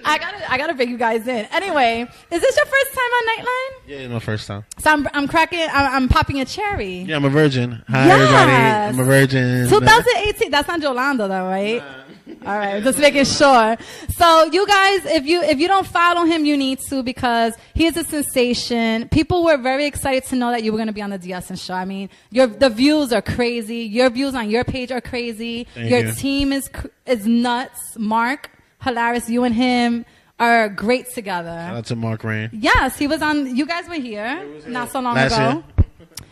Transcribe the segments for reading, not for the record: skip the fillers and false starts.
I gotta bring you guys in. Anyway, is this your first time on Nightline? Yeah, my first time. So I'm popping a cherry. Yeah, I'm a virgin. Hi, everybody. I'm a virgin. 2018. That's not Yolanda, though, right? Nah. All right, just making sure. So you guys, if you don't follow him, you need to, because he is a sensation. People were very excited to know that you were going to be on the DSN show. I mean, the views are crazy. Your views on your page are crazy. Thank your you. team is nuts. Mark, hilarious. You and him are great together. Shout out to Mark Rain. Yes, he was on. You guys were here not so long Last ago. year.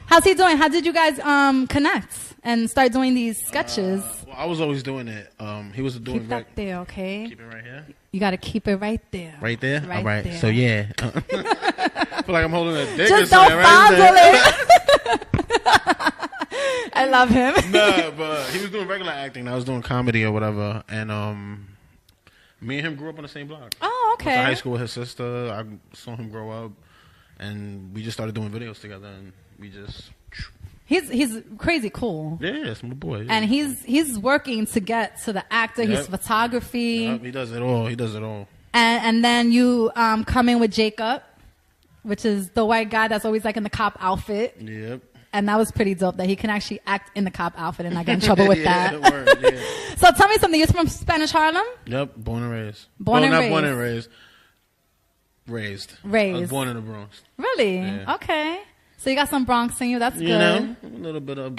How's he doing? How did you guys connect and start doing these sketches? Well, I was always doing it. He was doing Keep that there, okay? Keep it right here. You got to keep it right there. Right there? Right all right. there. So, yeah. I feel like I'm holding a dick Just or don't something right it. I love him. Nah, but he was doing regular acting. I was doing comedy or whatever. And me and him grew up on the same block. Oh, I went okay. to high school with his sister. I saw him grow up. And we just started doing videos together. And we just... He's crazy cool. Yeah, it's my boy. Yeah. And he's working to get to the actor. Yep. His photography. Yep, he does it all. He does it all. And then you come in with Jacob, which is the white guy that's always like in the cop outfit. Yep. And that was pretty dope that he can actually act in the cop outfit and not get in trouble with that. Word, yeah. So tell me something. You're from Spanish Harlem? Yep, born and raised. Born and not raised. born and raised. Raised. I was born in the Bronx. Really? Yeah. Okay. So you got some Bronx in you. That's good. You know, a little bit of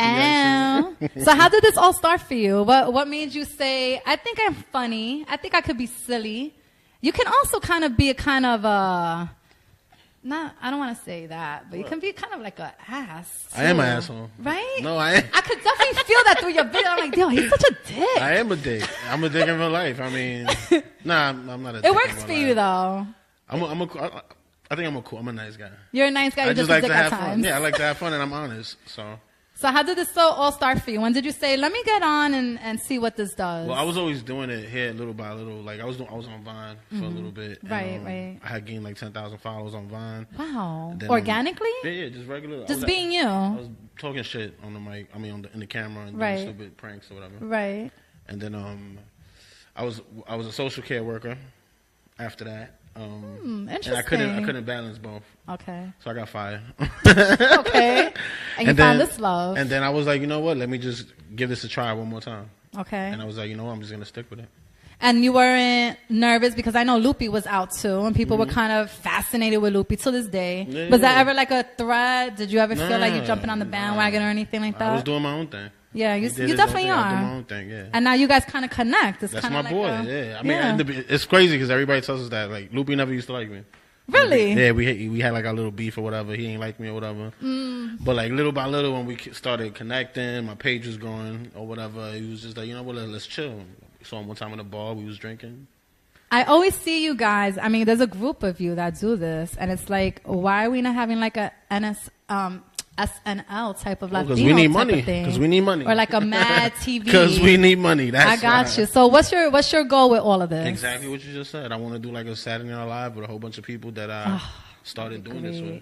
So how did this all start for you? What made you say, I think I'm funny. I think I could be silly. You can also kind of be a kind of I don't want to say that, but you can be kind of like an ass, too. I am an asshole. Right? No, I am. I could definitely feel that through your video. I'm like, yo, he's such a dick. I am a dick. I'm a dick in real life. I mean, nah, I'm not a dick. It works for you, though. I think I'm a nice guy. You're a nice guy. I You're just a like dick to at have times. fun. Yeah, I like to have fun, and I'm honest. So how did this all start for you? When did you say, let me get on and see what this does? Well, I was always doing it here little by little. Like I was on Vine for a little bit. And, Right. I had gained like 10,000 followers on Vine. Wow. Then, Organically? Yeah, just regular. Just being you. I was talking shit on the mic. I mean, in the camera and doing stupid pranks or whatever. Right. And then I was a social care worker. After that. Interesting. And I couldn't balance both. Okay. So I got fired. Okay. And you found this love. And then I was like, you know what? Let me just give this a try one more time. Okay. And I was like, you know what? I'm just going to stick with it. And you weren't nervous because I know Loopy was out too, and people were kind of fascinated with Loopy to this day. Yeah. Was that ever like a threat? Did you ever feel like you jumping on the bandwagon or anything like that? I was doing my own thing. Yeah, you definitely I was doing are. my own thing, yeah. And now you guys kind of connect. It's That's kind my of like boy, yeah. I mean, it's crazy because everybody tells us that. Like, Loopy never used to like me. Really? Yeah, we had like our little beef or whatever. He ain't like me or whatever. But like little by little, when we started connecting, my page was growing or whatever. He was just like, you know what, let's chill. We saw him one time in the bar. We was drinking. I always see you guys. I mean, there's a group of you that do this, and it's like, why are we not having like a SNL type of Latino because we need type money. of thing? Because we need money. Or like a Mad TV. Because we need money. That's I got why. you. So what's your goal with all of this? Exactly what you just said. I want to do like a Saturday Night Live with a whole bunch of people that I started doing this with.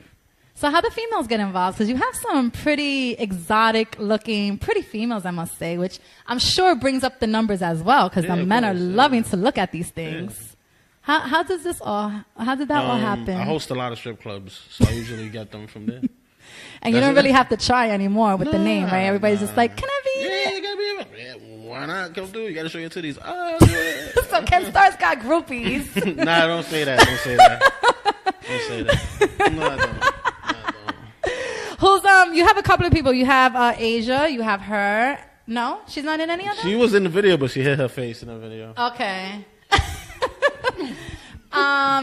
So how do females get involved? Because you have some pretty exotic looking, pretty females, I must say, which I'm sure brings up the numbers as well, because the men are loving to look at these things. Yeah. How did that all happen? I host a lot of strip clubs, so I usually get them from there. And you don't really have to try anymore with the name, right? Everybody's just like, can I be in it? You gotta be in it. Yeah, why not? Come through. You gotta show your titties. Oh, yeah. So Ken Starrz got groupies. Nah, don't say that. Don't say that. Don't say that. No, I don't. You have a couple of people. You have Asia. You have her. No, she's not in any of them. She was in the video, but she hit her face in the video. Okay.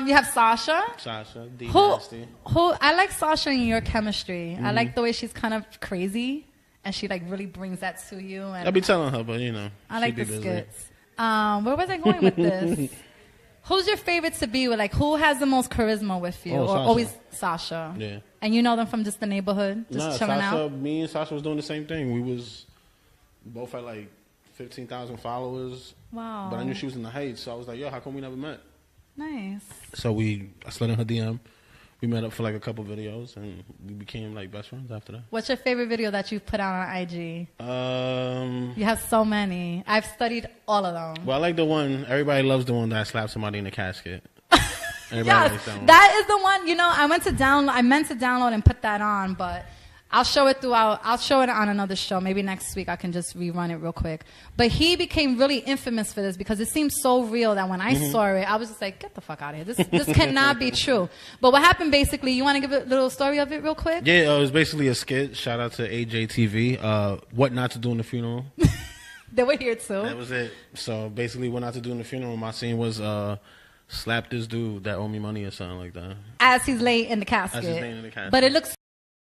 You have Sasha. Sasha, who I like Sasha and your chemistry. I like the way she's kind of crazy, and she like really brings that to you. And I'll be telling her, but you know, I like the skits. Where was I going with this? Who's your favorite to be with? Like, who has the most charisma with you? Or Sasha. always Sasha? Yeah. And you know them from just the neighborhood? Just chilling Sasha, out? me and Sasha was doing the same thing. We both had like 15,000 followers. Wow. But I knew she was in the Heights, so I was like, yo, how come we never met? Nice. So I slid in her DM. we met up for like a couple videos, and we became like best friends after that. What's your favorite video that you've put out on IG? You have so many. I've studied all of them. Well, I like the one, everybody loves the one that I slapped somebody in the casket. Yes, that is the one. You know, I meant to download and put that on, but I'll show it on another show. Maybe next week I can just rerun it real quick. But he became really infamous for this because it seemed so real that when I saw it, I was just like, get the fuck out of here. This cannot be true. But what happened basically, you want to give a little story of it real quick? Yeah, it was basically a skit. Shout out to AJTV. What not to do in the funeral. They were here too. That was it. So basically what not to do in the funeral, my scene was slap this dude that owe me money or something like that. As he's laying in the casket. As he's laying in the casket. But it looks